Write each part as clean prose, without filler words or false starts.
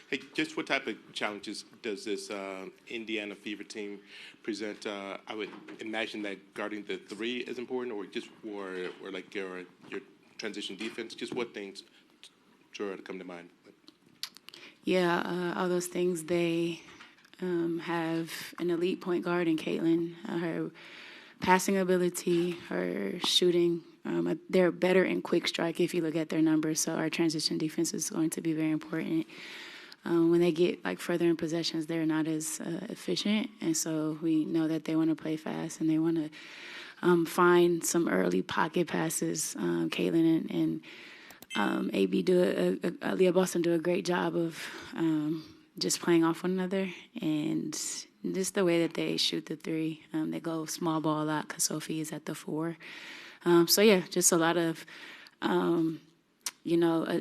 Hey, just what type of challenges does this Indiana Fever team present? I would imagine that guarding the three is important, or like your transition defense. Just what things sure to come to mind? Yeah, all those things. They have an elite point guard in Caitlin. Her passing ability, her shooting. They're better in quick strike if you look at their numbers. So our transition defense is going to be very important. When they get like further in possessions, they're not as efficient, and so we know that they want to play fast and they want to find some early pocket passes. Caitlin and AB Leah Boston do a great job of just playing off one another, and just the way that they shoot the three. They go small ball a lot because Sophie is at the 4. So yeah, just a lot of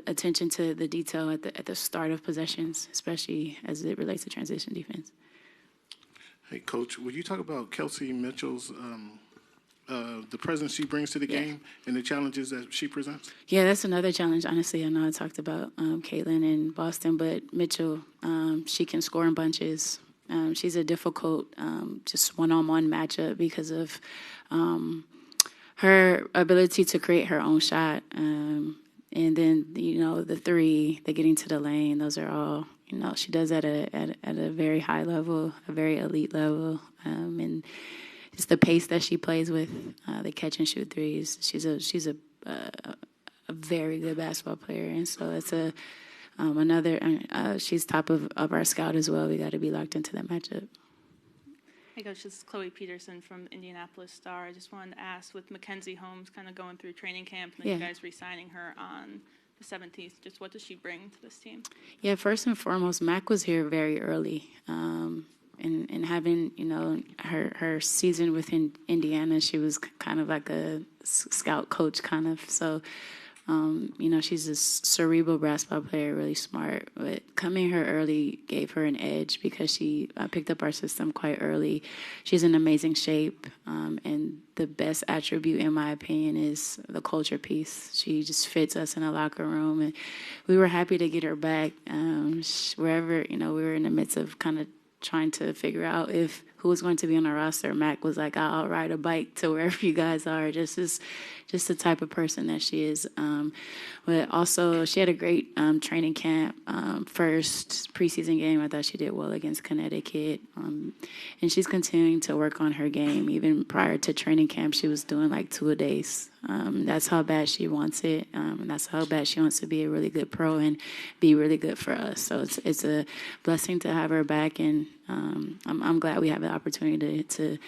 attention to the detail at the start of possessions, especially as it relates to transition defense. Hey, Coach, would you talk about Kelsey Mitchell's the presence she brings to the game and the challenges that she presents? Yeah, that's another challenge. Honestly, I know I talked about Caitlin and Boston, but Mitchell, she can score in bunches. She's a difficult just one-on-one matchup because of her ability to create her own shot. And then, the three, the getting to the lane, those are all, she does that at a very high level, a very elite level. And it's the pace that she plays with, the catch and shoot threes. She's a very good basketball player. And so it's she's top of our scout as well. We got to be locked into that matchup. Hey, Coach, this is Chloe Peterson from Indianapolis Star. I just wanted to ask, with Mackenzie Holmes kind of going through training camp and then you guys re-signing her on the 17th, just what does she bring to this team? Yeah, first and foremost, Mac was here very early. And having, her season within Indiana, she was kind of like a scout coach kind of. So, she's a cerebral basketball player, really smart. But coming here early gave her an edge because she picked up our system quite early. She's in amazing shape. And the best attribute, in my opinion, is the culture piece. She just fits us in a locker room. And we were happy to get her back. Wherever, we were in the midst of kind of trying to figure out who was going to be on our roster. Mac was like, I'll ride a bike to wherever you guys are. Just the type of person that she is. But also, she had a great training camp. First preseason game, I thought she did well against Connecticut. And she's continuing to work on her game. Even prior to training camp, she was doing like 2-a-days. That's how bad she wants it. And that's how bad she wants to be a really good pro and be really good for us. So it's a blessing to have her back, and I'm glad we have the opportunity to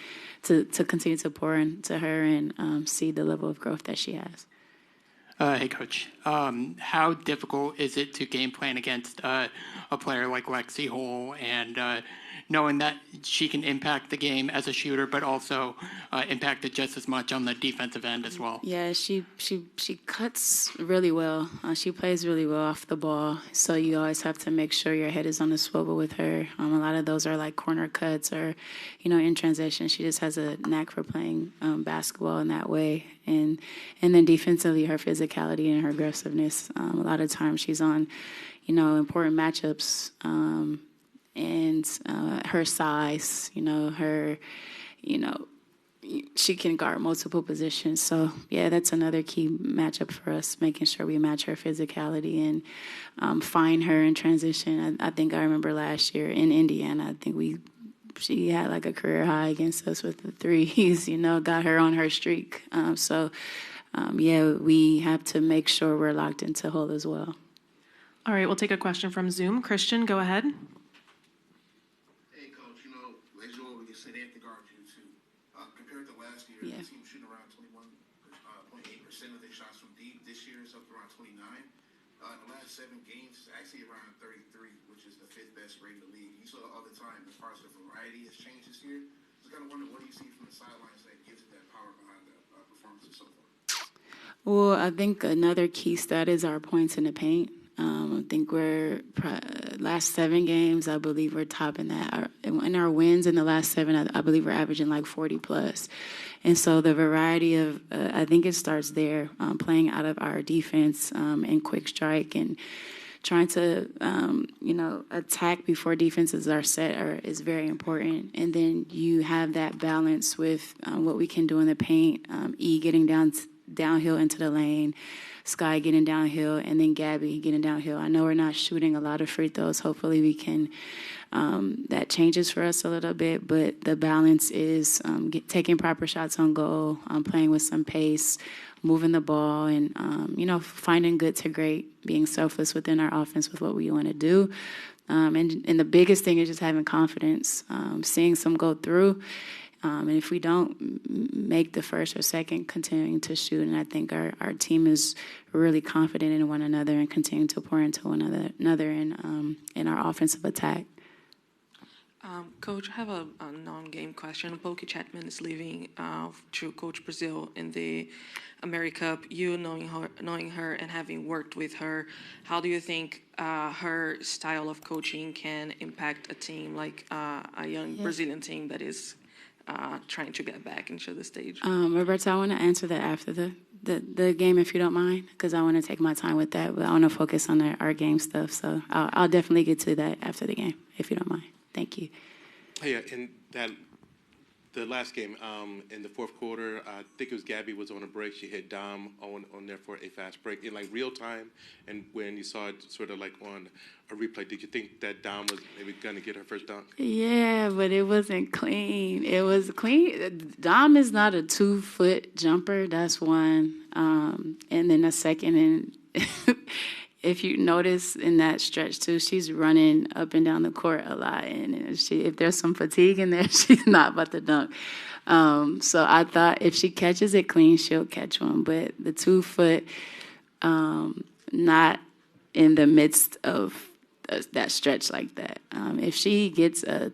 continue to pour into her and see the level of growth that she has. Hey, Coach. How difficult is it to game plan against a player like Lexi Hole, and knowing that she can impact the game as a shooter, but also impact it just as much on the defensive end as well? Yeah, she cuts really well. She plays really well off the ball, so you always have to make sure your head is on the swivel with her. A lot of those are like corner cuts or, in transition. She just has a knack for playing basketball in that way. And then defensively, her physicality and her aggressiveness. A lot of times she's on, important matchups. And her size, she can guard multiple positions. So, yeah, that's another key matchup for us, making sure we match her physicality and find her in transition. I think I remember last year in Indiana, I think she had like a career high against us with the threes, got her on her streak. We have to make sure we're locked into Hull as well. All right, we'll take a question from Zoom. Christian, go ahead. Yeah. The team shooting around 21.8% of their shots from deep. This year it's up to around 29. In the last 7 games, it's actually around 33, which is the 5th best rate in the league. You saw all the time as far as the variety has changed this year. Just kind of wonder, what do you see from the sidelines that gives it that power behind the performances so far? Well, I think another key stat is our points in the paint. I think we're last 7 games, I believe we're topping that. In our wins in the last 7, I believe we're averaging like 40 plus. And so the variety of, I think it starts there, playing out of our defense and quick strike and trying to, attack before defenses are set is very important. And then you have that balance with what we can do in the paint, E getting downhill into the lane, Sky getting downhill, and then Gabby getting downhill. I know we're not shooting a lot of free throws. Hopefully we can, that changes for us a little bit, but the balance is taking proper shots on goal, playing with some pace, moving the ball, and, finding good to great, being selfless within our offense with what we want to do. And the biggest thing is just having confidence, seeing some go through. And if we don't make the first or second, continuing to shoot. And I think our team is really confident in one another and continuing to pour into one another in our offensive attack. Coach, I have a non-game question. Polky Chatman is leaving to coach Brazil in the AmeriCup. You knowing her and having worked with her, how do you think her style of coaching can impact a team like a young Brazilian team that is trying to get back into the stage? Roberta, I want to answer that after the game, if you don't mind, because I want to take my time with that. But I want to focus on our game stuff. So I'll definitely get to that after the game, if you don't mind. Thank you. Yeah, in the last game, in the fourth quarter, I think it was Gabby was on a break. She hit Dom on there for a fast break in like real time. And when you saw it sort of like on a replay, did you think that Dom was maybe going to get her first dunk? Yeah, but it wasn't clean. It was clean. Dom is not a 2-foot jumper. That's one. And then a second, and if you notice in that stretch too, she's running up and down the court a lot, and if there's some fatigue in there, she's not about to dunk. So I thought if she catches it clean, she'll catch one. But the 2-foot, not in the midst of that stretch like that. If she gets a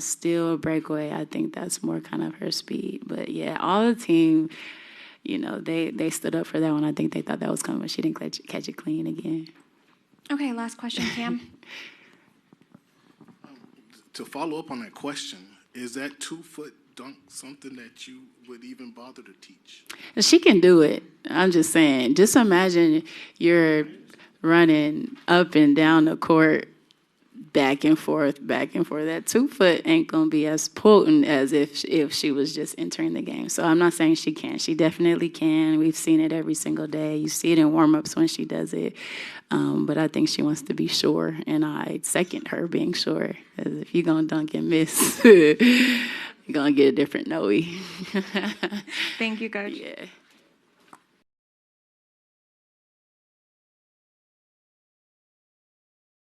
steal breakaway, I think that's more kind of her speed. But yeah, all the team, they stood up for that one. I think they thought that was coming, but she didn't catch it clean again. Okay, last question, Cam. To follow up on that question, is that 2-foot dunk something that you would even bother to teach? She can do it. I'm just saying. Just imagine you're running up and down the court, back and forth. That 2-foot ain't going to be as potent as if she was just entering the game. So I'm not saying she can't. She definitely can. We've seen it every single day. You see it in warm-ups when she does it. But I think she wants to be sure, and I second her being sure. Because if you're going to dunk and miss, you're going to get a different Noe. Thank you, Coach. Yeah.